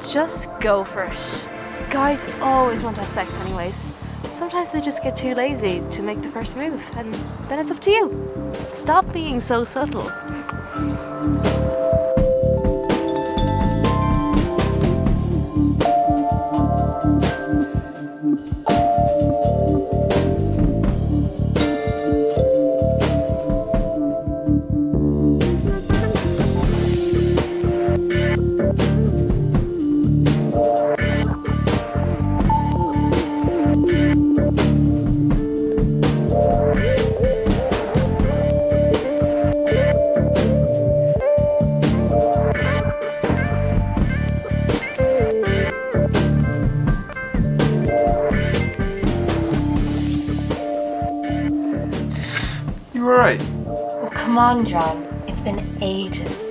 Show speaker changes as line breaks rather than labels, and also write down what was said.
Just go for it. Guys always want to have sex anyways. Sometimes they just get too lazy to make the first move, and then it's up to you. Stop being so subtle.
You alright?
Oh, come on, John. It's been ages.